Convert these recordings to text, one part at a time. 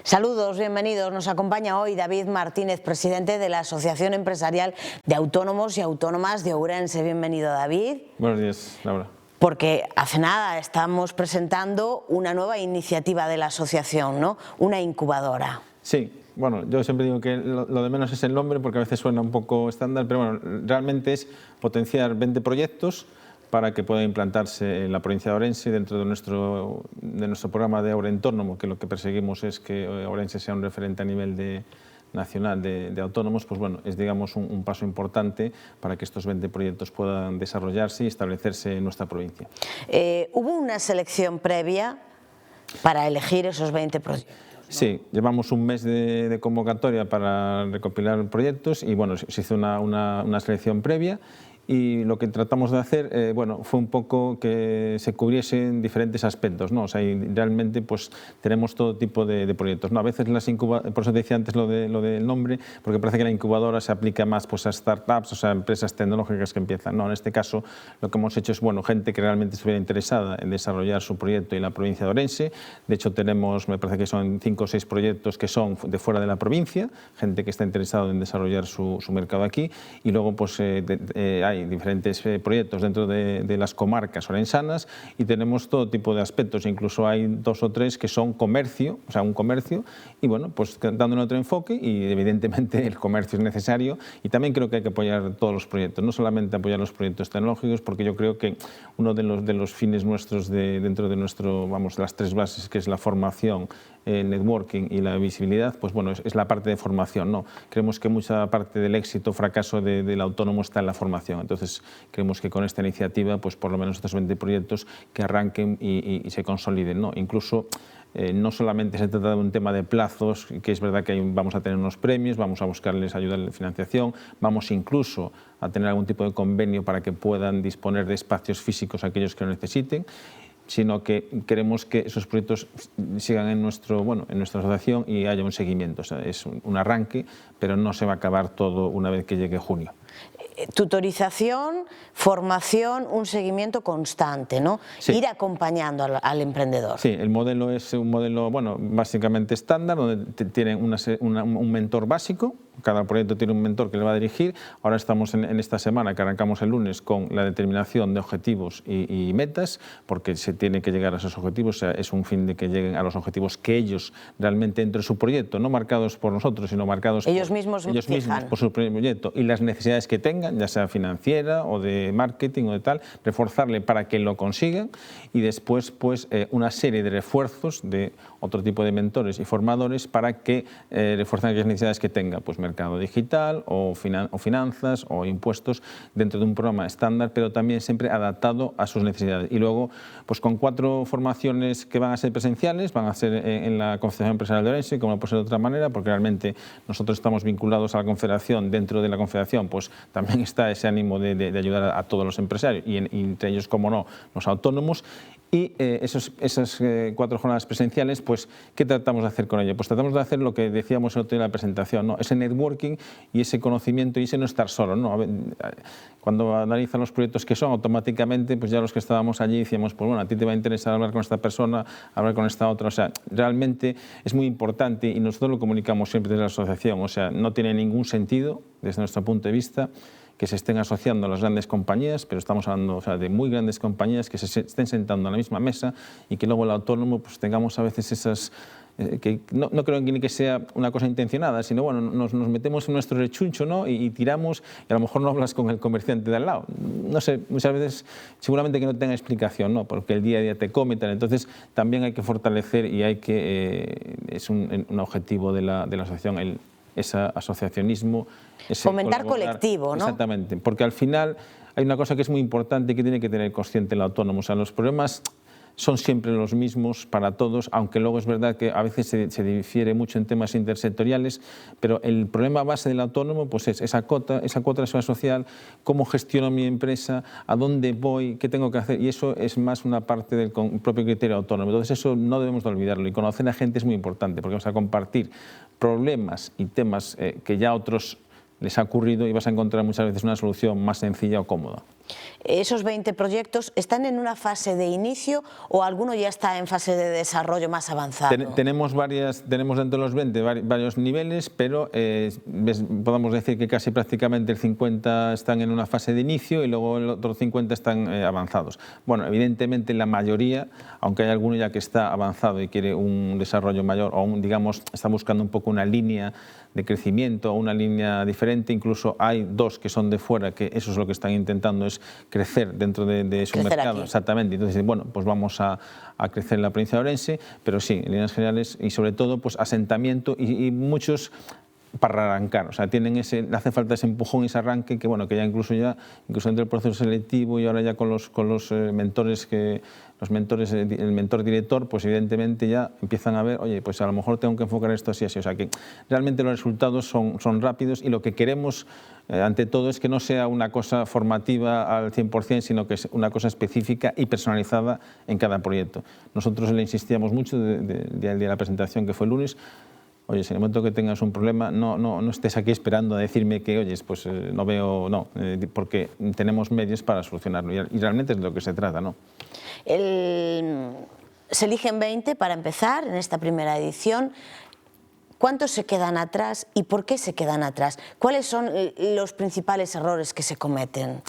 Saludos, bienvenidos. Nos acompaña hoy David Martínez, presidente de la Asociación Empresarial de Autónomos y Autónomas de Ourense. Bienvenido, David. Buenos días, Laura. Porque hace nada estamos presentando una nueva iniciativa de la asociación, ¿no? Una incubadora. Sí, bueno, yo siempre digo que lo de menos es el nombre porque a veces suena un poco estándar, pero bueno, realmente es potenciar 20 proyectos para que pueda implantarse en la provincia de Ourense dentro de nuestro programa de Ourentónomo, que lo que perseguimos es que Ourense sea un referente a nivel nacional de autónomos. Pues bueno, es digamos un paso importante para que estos 20 proyectos puedan desarrollarse y establecerse en nuestra provincia. ¿Hubo una selección previa para elegir esos 20 proyectos? Sí, llevamos un mes de convocatoria para recopilar proyectos y bueno, se hizo una selección previa. Y lo que tratamos de hacer bueno, fue un poco que se cubriesen diferentes aspectos, ¿no? O sea, y realmente pues, tenemos todo tipo de proyectos, ¿no? A veces las incubadoras, por eso te decía antes lo del nombre, porque parece que la incubadora se aplica más pues, a startups, o sea, a empresas tecnológicas que empiezan. No, en este caso lo que hemos hecho es bueno, gente que realmente estuviera interesada en desarrollar su proyecto en la provincia de Ourense. De hecho tenemos, me parece que son 5 o 6 proyectos que son de fuera de la provincia, gente que está interesada en desarrollar su mercado aquí, y luego pues hay diferentes proyectos dentro de las comarcas orensanas y tenemos todo tipo de aspectos, incluso hay 2 o 3 que son comercio, o sea, un comercio, y bueno, pues dándole otro enfoque y evidentemente el comercio es necesario y también creo que hay que apoyar todos los proyectos, no solamente apoyar los proyectos tecnológicos, porque yo creo que uno de los fines nuestros dentro de nuestro, vamos, las 3 bases, que es la formación, el networking y la visibilidad, pues bueno, es la parte de formación, ¿no? Creemos que mucha parte del éxito o fracaso del autónomo está en la formación. Entonces, creemos que con esta iniciativa, pues por lo menos estos 20 proyectos que arranquen y se consoliden, ¿no? Incluso no solamente se trata de un tema de plazos, que es verdad que vamos a tener unos premios, vamos a buscarles ayuda en la financiación, vamos incluso a tener algún tipo de convenio para que puedan disponer de espacios físicos aquellos que lo necesiten, sino que queremos que esos proyectos sigan en nuestra asociación y haya un seguimiento. O sea, es un arranque, pero no se va a acabar todo una vez que llegue junio. Tutorización, formación, un seguimiento constante, ¿no? Sí. Ir acompañando al emprendedor. Sí, el modelo es un modelo, bueno, básicamente estándar, donde tienen un mentor básico. Cada proyecto tiene un mentor que le va a dirigir. Ahora estamos en esta semana, que arrancamos el lunes, con la determinación de objetivos y metas, porque se tiene que llegar a esos objetivos. O sea, es un fin de que lleguen a los objetivos que ellos realmente dentro de su proyecto, no marcados por nosotros, sino marcados ellos mismos por su proyecto y las necesidades que tengan, ya sea financiera o de marketing o de tal, reforzarle para que lo consigan y después pues una serie de refuerzos de otro tipo de mentores y formadores para que refuercen aquellas necesidades que tengan, pues mercado digital o finanzas o impuestos dentro de un programa estándar, pero también siempre adaptado a sus necesidades. Y luego, pues con 4 formaciones que van a ser presenciales, van a ser en la Confederación Empresarial de Ourense, como no puede ser de otra manera, porque realmente nosotros estamos vinculados a la Confederación. Dentro de la Confederación, pues también está ese ánimo de ayudar a todos los empresarios y entre ellos, como no, los autónomos. Y esas 4 jornadas presenciales, pues, ¿qué tratamos de hacer con ello? Pues tratamos de hacer lo que decíamos el otro día en la presentación, ¿no? Ese networking y ese conocimiento y ese no estar solo, ¿no? Cuando analizan los proyectos que son, automáticamente, pues ya los que estábamos allí decíamos, pues bueno, a ti te va a interesar hablar con esta persona, hablar con esta otra, o sea, realmente es muy importante y nosotros lo comunicamos siempre desde la asociación, o sea, no tiene ningún sentido, desde nuestro punto de vista, que se estén asociando a las grandes compañías, pero estamos hablando, o sea, de muy grandes compañías que se estén sentando a la misma mesa y que luego el autónomo pues tengamos a veces esas que no creo ni que sea una cosa intencionada, sino bueno, nos metemos en nuestro rechuncho, ¿no? y tiramos y a lo mejor no hablas con el comerciante de al lado. No sé, muchas veces seguramente que no tenga explicación, ¿no? Porque el día a día te come y tal. Entonces también hay que fortalecer y hay que, es un objetivo de la asociación, ese asociacionismo. Fomentar colectivo, ¿no? Exactamente, porque al final hay una cosa que es muy importante que tiene que tener consciente el autónomo. O sea, los problemas son siempre los mismos para todos, aunque luego es verdad que a veces se difiere mucho en temas intersectoriales, pero el problema base del autónomo pues es esa cuota de seguridad social, cómo gestiono mi empresa, a dónde voy, qué tengo que hacer, y eso es más una parte del propio criterio autónomo. Entonces eso no debemos de olvidarlo, y conocer a gente es muy importante, porque vamos a compartir problemas y temas que ya otros les ha ocurrido y vas a encontrar muchas veces una solución más sencilla o cómoda. ¿Esos 20 proyectos están en una fase de inicio o alguno ya está en fase de desarrollo más avanzado? Tenemos dentro de los 20 varios niveles, pero podemos decir que casi prácticamente el 50 están en una fase de inicio y luego el otro 50 están avanzados. Bueno, evidentemente la mayoría, aunque hay alguno ya que está avanzado y quiere un desarrollo mayor o digamos está buscando un poco una línea de crecimiento o una línea diferente, incluso hay dos que son de fuera que eso es lo que están intentando, es crecer dentro de su mercado. Aquí. Exactamente, entonces bueno, pues vamos a crecer en la provincia de Ourense, pero sí, en líneas generales y sobre todo pues asentamiento y muchos para arrancar, o sea, le hace falta ese empujón y ese arranque que bueno, que ya incluso entre el proceso selectivo y ahora ya con los mentores el mentor director, pues evidentemente ya empiezan a ver, oye, pues a lo mejor tengo que enfocar esto así, así, o sea que realmente los resultados son rápidos y lo que queremos ante todo es que no sea una cosa formativa al 100%, sino que es una cosa específica y personalizada en cada proyecto. Nosotros le insistíamos mucho el día de la presentación que fue el lunes. Oye, si en el momento que tengas un problema, no estés aquí esperando a decirme que, oye, pues no veo, porque tenemos medios para solucionarlo y realmente es de lo que se trata, ¿no? Se eligen 20 para empezar en esta primera edición. ¿Cuántos se quedan atrás y por qué se quedan atrás? ¿Cuáles son los principales errores que se cometen?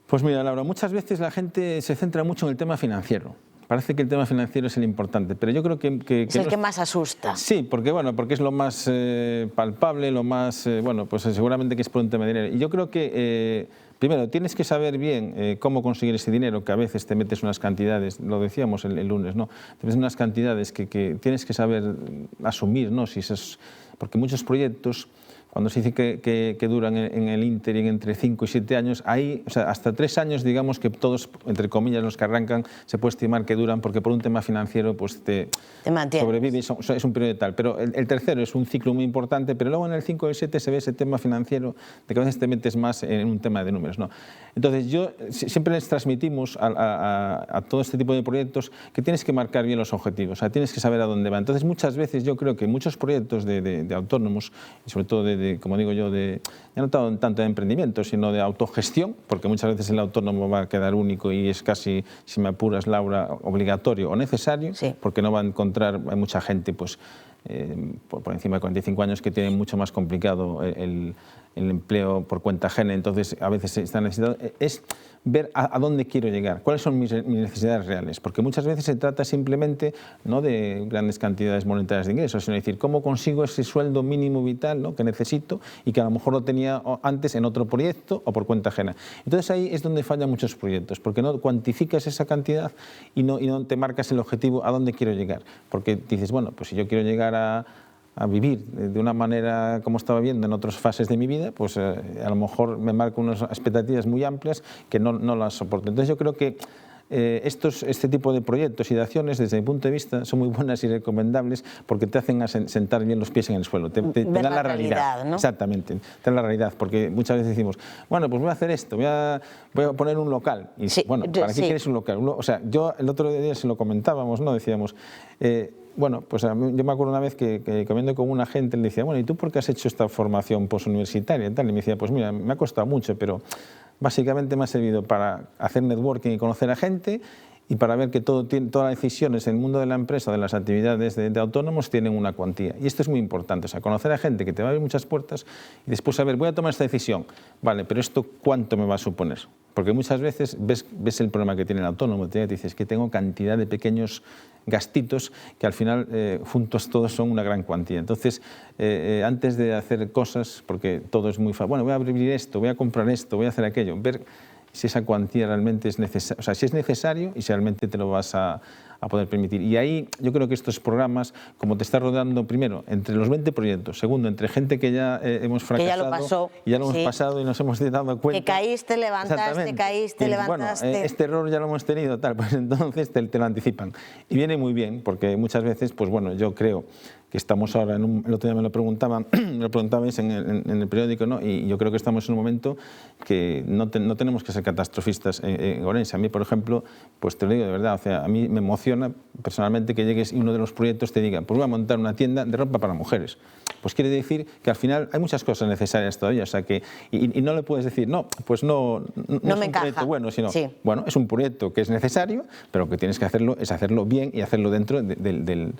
Pues mira, Laura, muchas veces la gente se centra mucho en el tema financiero. Parece que el tema financiero es el importante, pero yo creo que es el que más asusta. Sí, porque es lo más palpable, lo más, pues seguramente que es por un tema de dinero. Y yo creo que, primero, tienes que saber bien cómo conseguir ese dinero, que a veces te metes unas cantidades, lo decíamos el lunes, ¿no? Te metes unas cantidades que tienes que saber asumir, ¿no? Porque muchos proyectos, cuando se dice que duran en el ínterin entre 5 y 7 años, ahí, o sea, hasta 3 años, digamos que todos, entre comillas, los que arrancan, se puede estimar que duran, porque por un tema financiero pues te sobrevive, es un periodo tal. Pero el tercero es un ciclo muy importante, pero luego en el 5 y el 7 se ve ese tema financiero, de que a veces te metes más en un tema de números, ¿no? Entonces, yo siempre les transmitimos a todo este tipo de proyectos que tienes que marcar bien los objetivos, o sea, tienes que saber a dónde va. Entonces, muchas veces yo creo que muchos proyectos de autónomos, y sobre todo como digo yo, ya no tanto de emprendimiento, sino de autogestión, porque muchas veces el autónomo va a quedar único y es casi, si me apuras, Laura, obligatorio o necesario, sí. Porque no va a encontrar, hay mucha gente pues, por encima de 45 años que tiene mucho más complicado el empleo por cuenta ajena, entonces a veces está necesitado, es ver a dónde quiero llegar, cuáles son mis necesidades reales, porque muchas veces se trata simplemente no de grandes cantidades monetarias de ingresos, sino decir cómo consigo ese sueldo mínimo vital, ¿no?, que necesito y que a lo mejor lo tenía antes en otro proyecto o por cuenta ajena. Entonces ahí es donde fallan muchos proyectos, porque no cuantificas esa cantidad y no te marcas el objetivo a dónde quiero llegar, porque dices, bueno, pues si yo quiero llegar a vivir de una manera como estaba viendo en otras fases de mi vida, pues a lo mejor me marco unas expectativas muy amplias que no las soporto. Entonces yo creo que este tipo de proyectos y de acciones, desde mi punto de vista, son muy buenas y recomendables porque te hacen sentar bien los pies en el suelo, te dan la realidad, ¿no? Exactamente, te dan la realidad, porque muchas veces decimos, bueno, pues voy a hacer esto, voy a poner un local. Y sí, bueno, ¿para qué quieres un local? O sea, yo el otro día se lo comentábamos, ¿no? Decíamos, bueno, pues yo me acuerdo una vez que comiendo con una gente le decía, bueno, ¿y tú por qué has hecho esta formación postuniversitaria y tal? Y me decía, pues mira, me ha costado mucho, pero básicamente me ha servido para hacer networking y conocer a gente y para ver que todas las decisiones en el mundo de la empresa, de las actividades de autónomos, tienen una cuantía. Y esto es muy importante, o sea, conocer a gente que te va a abrir muchas puertas y después saber, voy a tomar esta decisión, vale, pero ¿esto cuánto me va a suponer? Porque muchas veces ves el problema que tiene el autónomo, te dices que tengo cantidad de pequeños gastitos que al final juntos todos son una gran cuantía. Entonces, antes de hacer cosas, porque todo es muy fácil, bueno, voy a abrir esto, voy a comprar esto, voy a hacer aquello, ver si esa cuantía realmente es necesaria, o sea, si es necesario y si realmente te lo vas a poder permitir. Y ahí yo creo que estos programas, como te está rodeando, primero, entre los 20 proyectos, segundo, entre gente que ya hemos fracasado, y ya lo hemos pasado y nos hemos dado cuenta. Que caíste, levantaste, caíste, levantaste. Bueno, este error ya lo hemos tenido, tal, pues entonces te lo anticipan. Y viene muy bien, porque muchas veces, pues bueno, yo creo que estamos ahora, el otro día me lo preguntabais en el periódico, ¿no? Y yo creo que estamos en un momento que no tenemos que ser catastrofistas en Orense. A mí, por ejemplo, pues te lo digo de verdad, o sea, a mí me emociona personalmente que llegues y uno de los proyectos te diga, pues voy a montar una tienda de ropa para mujeres. Pues quiere decir que al final hay muchas cosas necesarias todavía, o sea que, y no le puedes decir, no, pues no es me un encaja. proyecto bueno, sino, Sí. bueno, es un proyecto que es necesario, pero lo que tienes que hacerlo es hacerlo bien y hacerlo dentro del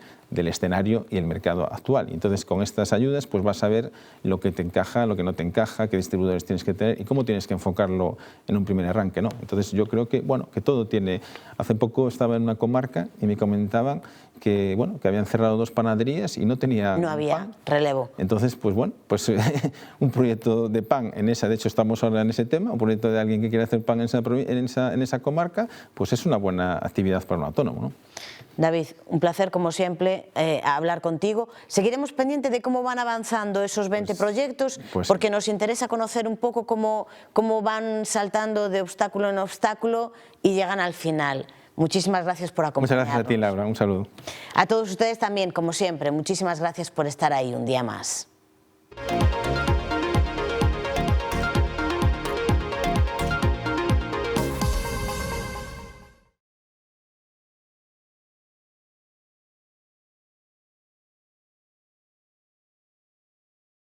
escenario y el mercado actual. Y entonces con estas ayudas pues vas a ver lo que te encaja, lo que no te encaja, qué distribuidores tienes que tener y cómo tienes que enfocarlo en un primer arranque, ¿no? Entonces yo creo que, bueno, que todo tiene... Hace poco estaba en una comarca y me comentaban que, bueno, que habían cerrado 2 panaderías y no tenían No había pan. relevo. Entonces, pues bueno, pues un proyecto de pan en esa, de hecho estamos ahora en ese tema, un proyecto de alguien que quiere hacer pan en esa comarca, pues es una buena actividad para un autónomo, ¿no? David, un placer como siempre hablar contigo. Seguiremos pendientes de cómo van avanzando esos 20 proyectos, porque nos interesa conocer un poco cómo van saltando de obstáculo en obstáculo y llegan al final. Muchísimas gracias por acompañarnos. Muchas gracias a ti, Laura. Un saludo. A todos ustedes también, como siempre, muchísimas gracias por estar ahí un día más.